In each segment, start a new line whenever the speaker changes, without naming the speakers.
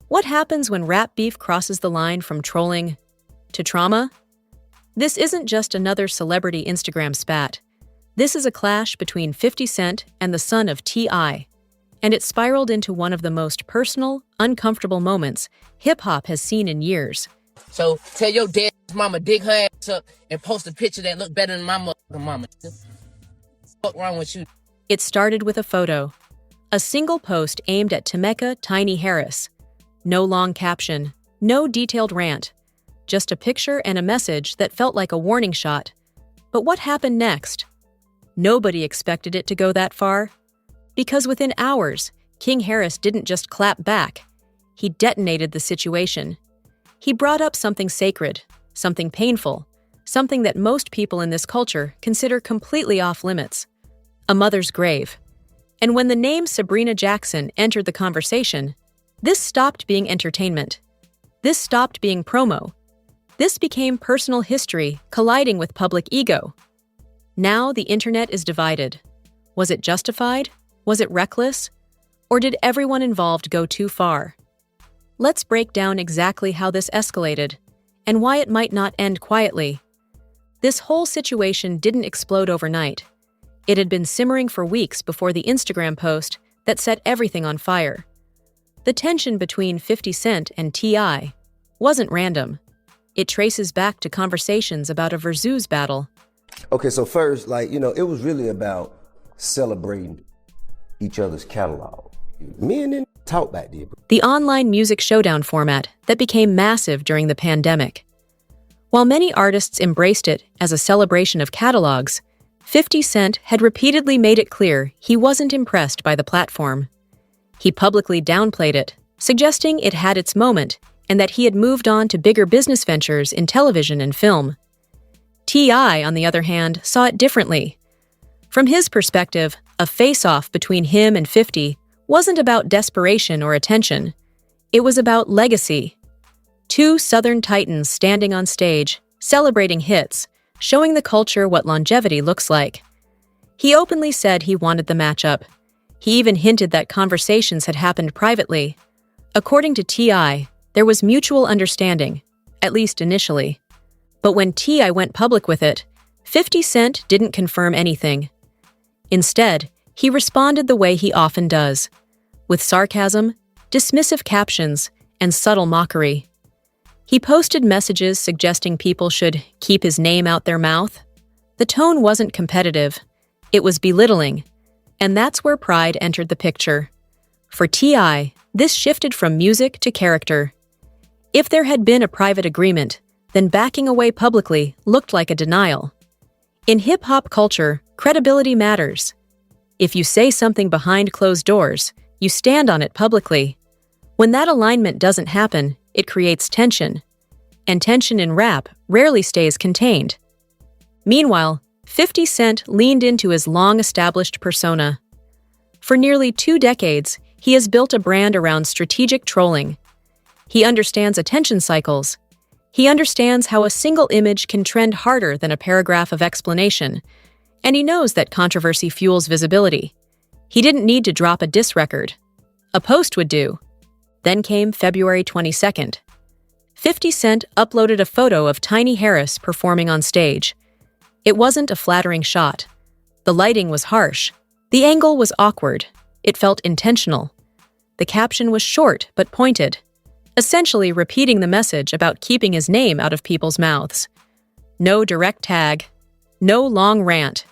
What happens when rap beef crosses the line from trolling to trauma? This isn't just another celebrity Instagram spat. This is a clash between 50 Cent and the son of T.I., and it spiraled into one of the most personal, uncomfortable moments hip-hop has seen in years.
So tell your dad's mama dig her ass up and post a picture that look better than my motherfucking mama. What's wrong with you?
It started with a photo. A single post aimed at Temeka Tiny Harris. No long caption, no detailed rant. Just a picture and a message that felt like a warning shot. But what happened next? Nobody expected it to go that far. Because within hours, King Harris didn't just clap back. He detonated the situation. He brought up something sacred, something painful, something that most people in this culture consider completely off limits. A mother's grave. And when the name Sabrina Jackson entered the conversation, this stopped being entertainment. This stopped being promo. This became personal history colliding with public ego. Now the internet is divided. Was it justified? Was it reckless? Or did everyone involved go too far? Let's break down exactly how this escalated and why it might not end quietly. This whole situation didn't explode overnight. It had been simmering for weeks before the Instagram post that set everything on fire. The tension between 50 Cent and T.I. wasn't random. It traces back to conversations about a Versus battle.
Okay, so first, it was really about celebrating each other's catalog. Me and them talk back there.
The online music showdown format that became massive during the pandemic. While many artists embraced it as a celebration of catalogs, 50 Cent had repeatedly made it clear he wasn't impressed by the platform. He publicly downplayed it, suggesting it had its moment and that he had moved on to bigger business ventures in television and film. T.I., on the other hand, saw it differently. From his perspective, a face-off between him and 50 wasn't about desperation or attention. It was about legacy. Two Southern titans standing on stage, celebrating hits, showing the culture what longevity looks like. He openly said he wanted the matchup. He even hinted that conversations had happened privately. According to T.I., there was mutual understanding, at least initially. But when T.I. went public with it, 50 Cent didn't confirm anything. Instead, he responded the way he often does, with sarcasm, dismissive captions, and subtle mockery. He posted messages suggesting people should keep his name out their mouth. The tone wasn't competitive. It was belittling. And that's where pride entered the picture. For T.I., this shifted from music to character. If there had been a private agreement, then backing away publicly looked like a denial. In hip-hop culture, credibility matters. If you say something behind closed doors, you stand on it publicly. When that alignment doesn't happen, it creates tension. And tension in rap rarely stays contained. Meanwhile, 50 Cent leaned into his long-established persona. For nearly 2 decades, he has built a brand around strategic trolling. He understands attention cycles. He understands how a single image can trend harder than a paragraph of explanation, and he knows that controversy fuels visibility. He didn't need to drop a diss record. A post would do. Then came February 22nd. 50 Cent uploaded a photo of Tiny Harris performing on stage. It wasn't a flattering shot. The lighting was harsh. The angle was awkward. It felt intentional. The caption was short but pointed, essentially repeating the message about keeping his name out of people's mouths. No direct tag, no long rant,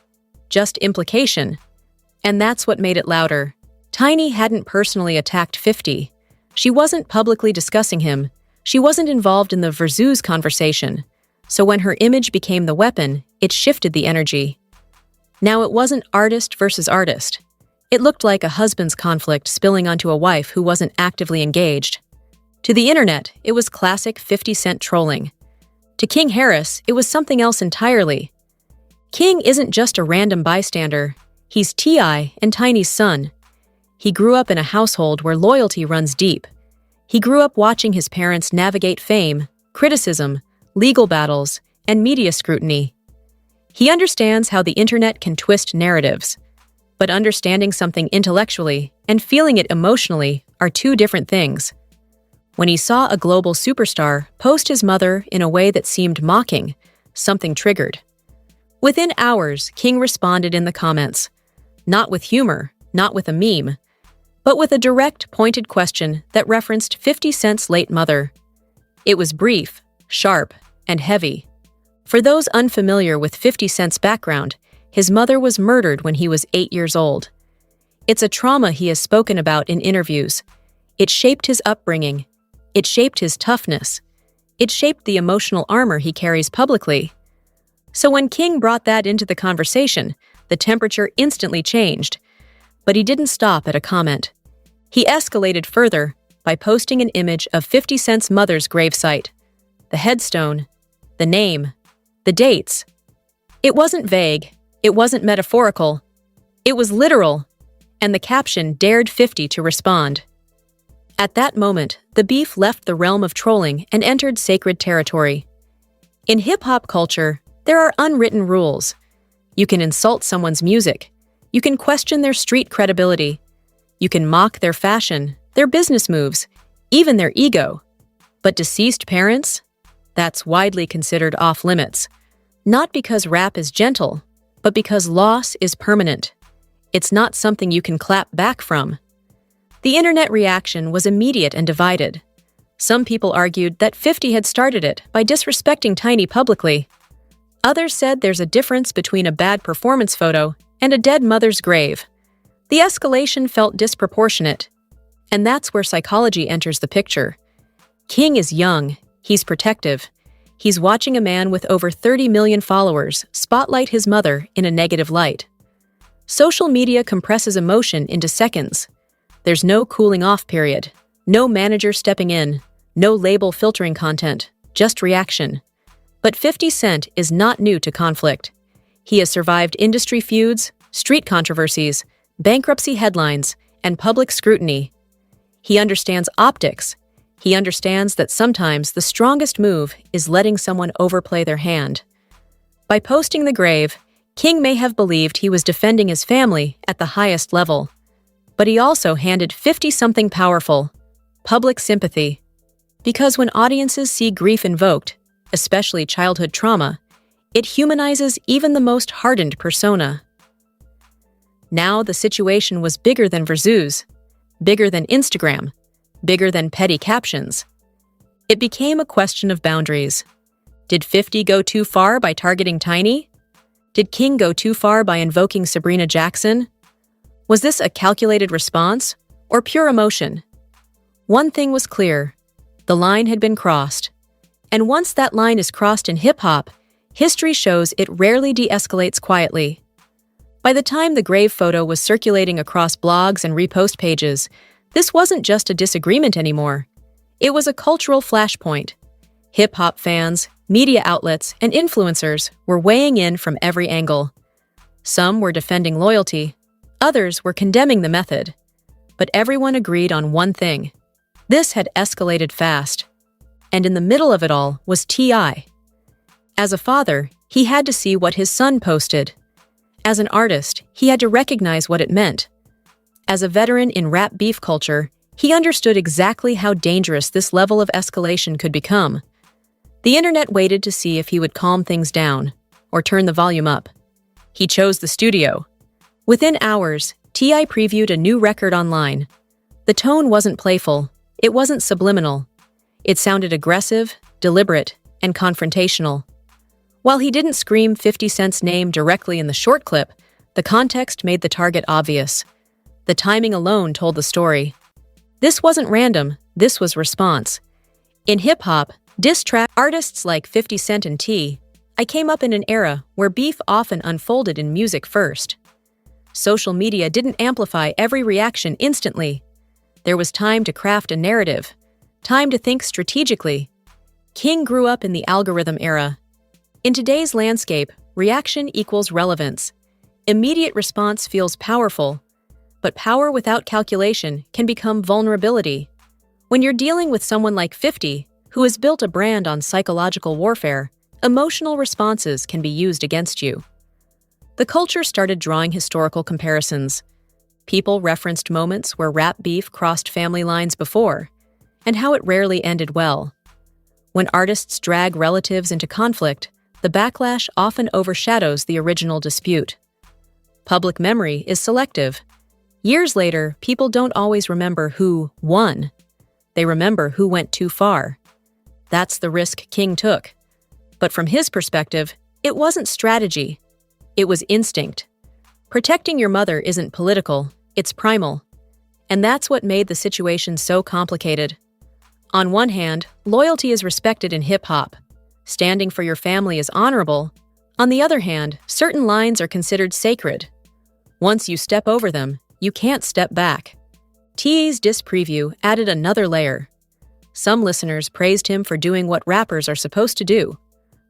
just implication. And that's what made it louder. Tiny hadn't personally attacked 50. She wasn't publicly discussing him. She wasn't involved in the Versus conversation. So when her image became the weapon, it shifted the energy. Now it wasn't artist versus artist. It looked like a husband's conflict spilling onto a wife who wasn't actively engaged. To the internet, it was classic 50 Cent trolling. To King Harris, it was something else entirely. King isn't just a random bystander. He's T.I. and Tiny's son. He grew up in a household where loyalty runs deep. He grew up watching his parents navigate fame, criticism, legal battles, and media scrutiny. He understands how the internet can twist narratives. But understanding something intellectually and feeling it emotionally are two different things. When he saw a global superstar post his mother in a way that seemed mocking, something triggered. Within hours, King responded in the comments, not with humor, not with a meme, but with a direct, pointed question that referenced 50 Cent's late mother. It was brief, sharp, and heavy. For those unfamiliar with 50 Cent's background, his mother was murdered when he was 8 years old. It's a trauma he has spoken about in interviews. It shaped his upbringing. It shaped his toughness. It shaped the emotional armor he carries publicly. So when King brought that into the conversation, the temperature instantly changed. But he didn't stop at a comment. He escalated further by posting an image of 50 Cent's mother's gravesite, the headstone, the name, the dates. It wasn't vague, it wasn't metaphorical, it was literal, and the caption dared 50 to respond. At that moment, the beef left the realm of trolling and entered sacred territory. In hip-hop culture, there are unwritten rules. You can insult someone's music. You can question their street credibility. You can mock their fashion, their business moves, even their ego. But deceased parents? That's widely considered off-limits. Not because rap is gentle, but because loss is permanent. It's not something you can clap back from. The internet reaction was immediate and divided. Some people argued that 50 had started it by disrespecting Tiny publicly. Others said there's a difference between a bad performance photo and a dead mother's grave. The escalation felt disproportionate, and that's where psychology enters the picture. King is young, he's protective. He's watching a man with over 30 million followers spotlight his mother in a negative light. Social media compresses emotion into seconds. There's no cooling off period, no manager stepping in, no label filtering content, just reaction. But 50 Cent is not new to conflict. He has survived industry feuds, street controversies, bankruptcy headlines, and public scrutiny. He understands optics. He understands that sometimes the strongest move is letting someone overplay their hand. By posting the grave, King may have believed he was defending his family at the highest level. But he also handed 50 something powerful, public sympathy. Because when audiences see grief invoked, especially childhood trauma, it humanizes even the most hardened persona. Now the situation was bigger than Verzuz, bigger than Instagram, bigger than petty captions. It became a question of boundaries. Did 50 go too far by targeting Tiny? Did King go too far by invoking Sabrina Jackson? Was this a calculated response or pure emotion? One thing was clear. The line had been crossed. And once that line is crossed in hip-hop, history shows it rarely de-escalates quietly. By the time the grave photo was circulating across blogs and repost pages, this wasn't just a disagreement anymore. It was a cultural flashpoint. Hip-hop fans, media outlets, and influencers were weighing in from every angle. Some were defending loyalty, others were condemning the method. But everyone agreed on one thing. This had escalated fast. And in the middle of it all was T.I. As a father, he had to see what his son posted. As an artist, he had to recognize what it meant. As a veteran in rap beef culture, he understood exactly how dangerous this level of escalation could become. The internet waited to see if he would calm things down or turn the volume up. He chose the studio. Within hours, T.I. previewed a new record online. The tone wasn't playful, it wasn't subliminal. It sounded aggressive, deliberate, and confrontational. While he didn't scream 50 Cent's name directly in the short clip, the context made the target obvious. The timing alone told the story. This wasn't random, this was response. In hip-hop, diss track artists like 50 Cent and T.I. came up in an era where beef often unfolded in music first. Social media didn't amplify every reaction instantly. There was time to craft a narrative, time to think strategically. King grew up in the algorithm era. In today's landscape, reaction equals relevance. Immediate response feels powerful, but power without calculation can become vulnerability. When you're dealing with someone like 50, who has built a brand on psychological warfare, emotional responses can be used against you. The culture started drawing historical comparisons. People referenced moments where rap beef crossed family lines before, and how it rarely ended well. When artists drag relatives into conflict, the backlash often overshadows the original dispute. Public memory is selective. Years later, people don't always remember who won. They remember who went too far. That's the risk King took. But from his perspective, it wasn't strategy. It was instinct. Protecting your mother isn't political, it's primal. And that's what made the situation so complicated. On one hand, loyalty is respected in hip-hop. Standing for your family is honorable. On the other hand, certain lines are considered sacred. Once you step over them, you can't step back. T.A.'s diss preview added another layer. Some listeners praised him for doing what rappers are supposed to do: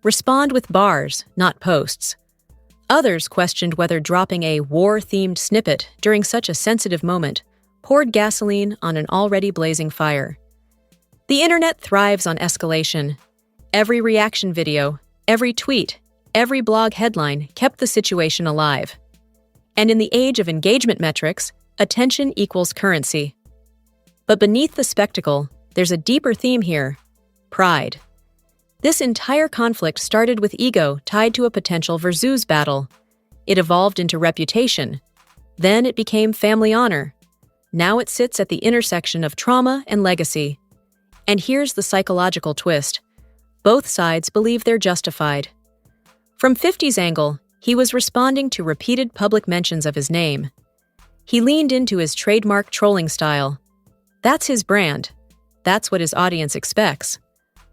respond with bars, not posts. Others questioned whether dropping a war-themed snippet during such a sensitive moment poured gasoline on an already blazing fire. The internet thrives on escalation. Every reaction video, every tweet, every blog headline kept the situation alive. And in the age of engagement metrics, attention equals currency. But beneath the spectacle, there's a deeper theme here: pride. This entire conflict started with ego tied to a potential versus battle. It evolved into reputation. Then it became family honor. Now it sits at the intersection of trauma and legacy. And here's the psychological twist: both sides believe they're justified. From 50's angle, he was responding to repeated public mentions of his name. He leaned into his trademark trolling style. That's his brand. That's what his audience expects.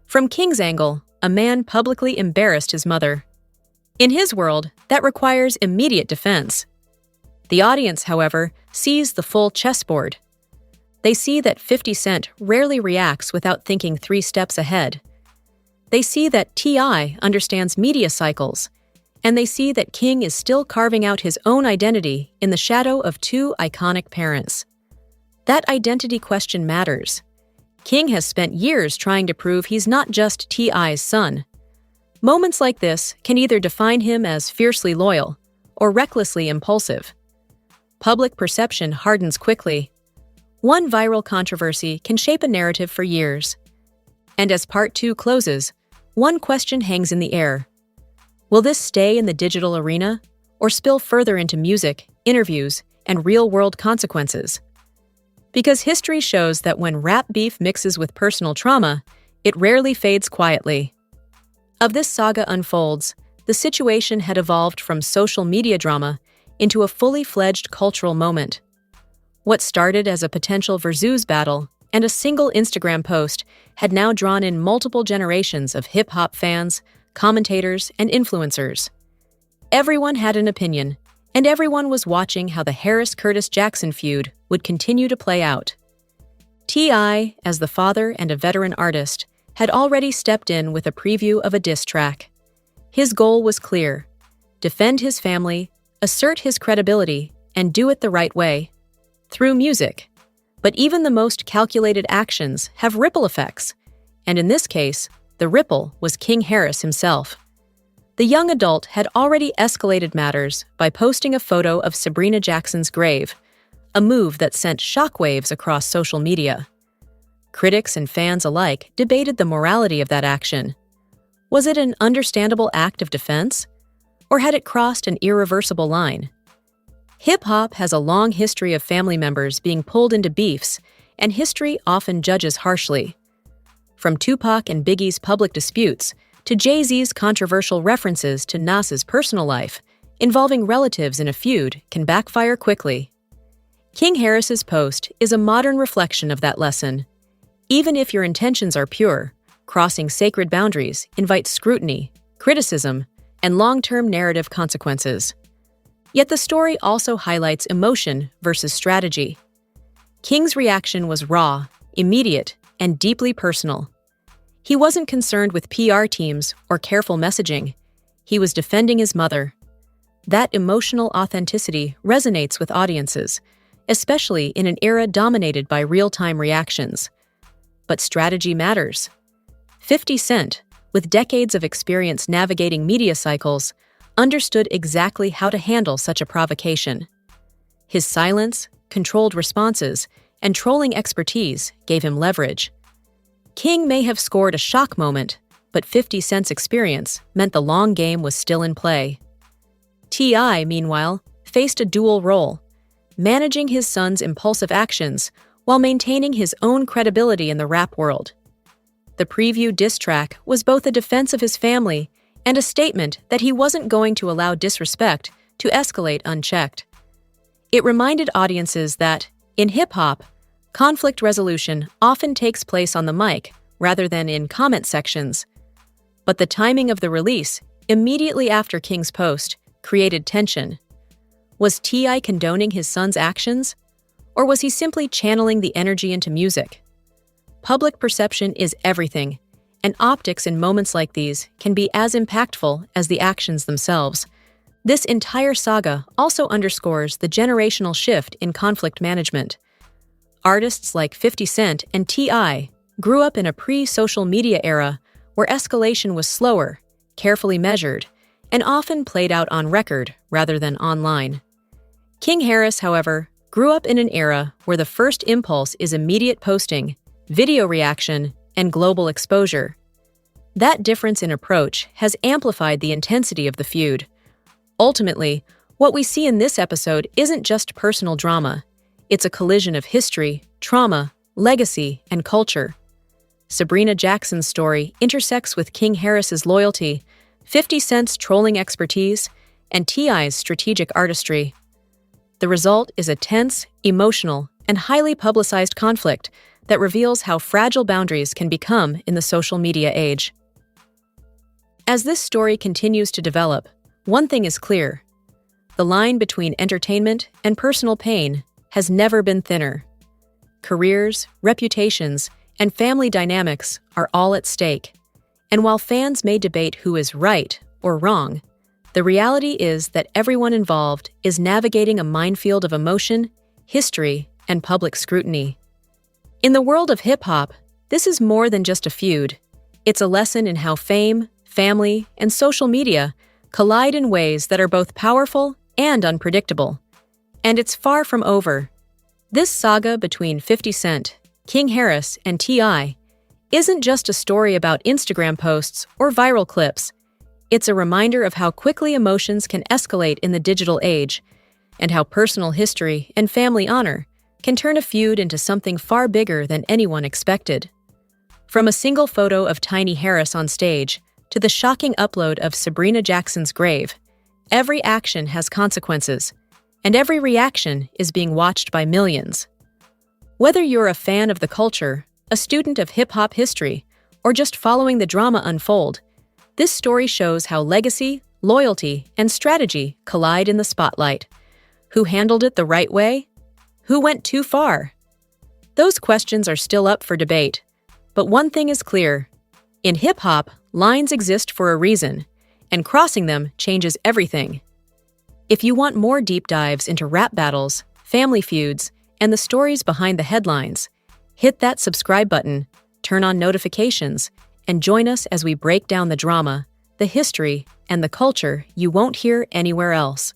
From King's angle, a man publicly embarrassed his mother. In his world, that requires immediate defense. The audience, however, sees the full chessboard. They see that 50 Cent rarely reacts without thinking 3 steps ahead. They see that T.I. understands media cycles, and they see that King is still carving out his own identity in the shadow of 2 iconic parents. That identity question matters. King has spent years trying to prove he's not just T.I.'s son. Moments like this can either define him as fiercely loyal or recklessly impulsive. Public perception hardens quickly. One viral controversy can shape a narrative for years. And as Part 2 closes, one question hangs in the air. Will this stay in the digital arena or spill further into music, interviews, and real-world consequences? Because history shows that when rap beef mixes with personal trauma, it rarely fades quietly. As this saga unfolds, the situation had evolved from social media drama into a fully fledged cultural moment. What started as a potential versus battle and a single Instagram post had now drawn in multiple generations of hip-hop fans, commentators, and influencers. Everyone had an opinion, and everyone was watching how the Harris-Curtis-Jackson feud would continue to play out. T.I., as the father and a veteran artist, had already stepped in with a preview of a diss track. His goal was clear: defend his family, assert his credibility, and do it the right way. Through music. But even the most calculated actions have ripple effects, and in this case, the ripple was King Harris himself. The young adult had already escalated matters by posting a photo of Sabrina Jackson's grave, a move that sent shockwaves across social media. Critics and fans alike debated the morality of that action. Was it an understandable act of defense? Or had it crossed an irreversible line? Hip-hop has a long history of family members being pulled into beefs, and history often judges harshly. From Tupac and Biggie's public disputes to Jay-Z's controversial references to Nas's personal life, involving relatives in a feud can backfire quickly. King Harris's post is a modern reflection of that lesson. Even if your intentions are pure, crossing sacred boundaries invites scrutiny, criticism, and long-term narrative consequences. Yet the story also highlights emotion versus strategy. King's reaction was raw, immediate, and deeply personal. He wasn't concerned with PR teams or careful messaging. He was defending his mother. That emotional authenticity resonates with audiences, especially in an era dominated by real-time reactions. But strategy matters. 50 Cent, with decades of experience navigating media cycles, understood exactly how to handle such a provocation. His silence, controlled responses, and trolling expertise gave him leverage. King may have scored a shock moment, but 50 Cent's experience meant the long game was still in play. T.I., meanwhile, faced a dual role, managing his son's impulsive actions while maintaining his own credibility in the rap world. The preview diss track was both a defense of his family and a statement that he wasn't going to allow disrespect to escalate unchecked. It reminded audiences that, in hip-hop, conflict resolution often takes place on the mic rather than in comment sections. But the timing of the release, immediately after King's post, created tension. Was T.I. condoning his son's actions? Or was he simply channeling the energy into music? Public perception is everything, and optics in moments like these can be as impactful as the actions themselves. This entire saga also underscores the generational shift in conflict management. Artists like 50 Cent and T.I. grew up in a pre-social media era where escalation was slower, carefully measured, and often played out on record rather than online. King Harris, however, grew up in an era where the first impulse is immediate posting, video reaction, and global exposure. That difference in approach has amplified the intensity of the feud. Ultimately, what we see in this episode isn't just personal drama. It's a collision of history, trauma, legacy, and culture. Sabrina Jackson's story intersects with King Harris's loyalty, 50 Cent's trolling expertise, and T.I.'s strategic artistry. The result is a tense, emotional, and highly publicized conflict that reveals how fragile boundaries can become in the social media age. As this story continues to develop, one thing is clear. The line between entertainment and personal pain has never been thinner. Careers, reputations, and family dynamics are all at stake. And while fans may debate who is right or wrong, the reality is that everyone involved is navigating a minefield of emotion, history, and public scrutiny. In the world of hip-hop, this is more than just a feud. It's a lesson in how fame, family, and social media collide in ways that are both powerful and unpredictable. And it's far from over. This saga between 50 Cent, King Harris, and T.I. isn't just a story about Instagram posts or viral clips. It's a reminder of how quickly emotions can escalate in the digital age, and how personal history and family honor can turn a feud into something far bigger than anyone expected. From a single photo of Tiny Harris on stage to the shocking upload of Sabrina Jackson's grave, every action has consequences, and every reaction is being watched by millions. Whether you're a fan of the culture, a student of hip-hop history, or just following the drama unfold, this story shows how legacy, loyalty, and strategy collide in the spotlight. Who handled it the right way? Who went too far? Those questions are still up for debate. But one thing is clear. In hip-hop, lines exist for a reason, and crossing them changes everything. If you want more deep dives into rap battles, family feuds, and the stories behind the headlines, hit that subscribe button, turn on notifications, and join us as we break down the drama, the history, and the culture you won't hear anywhere else.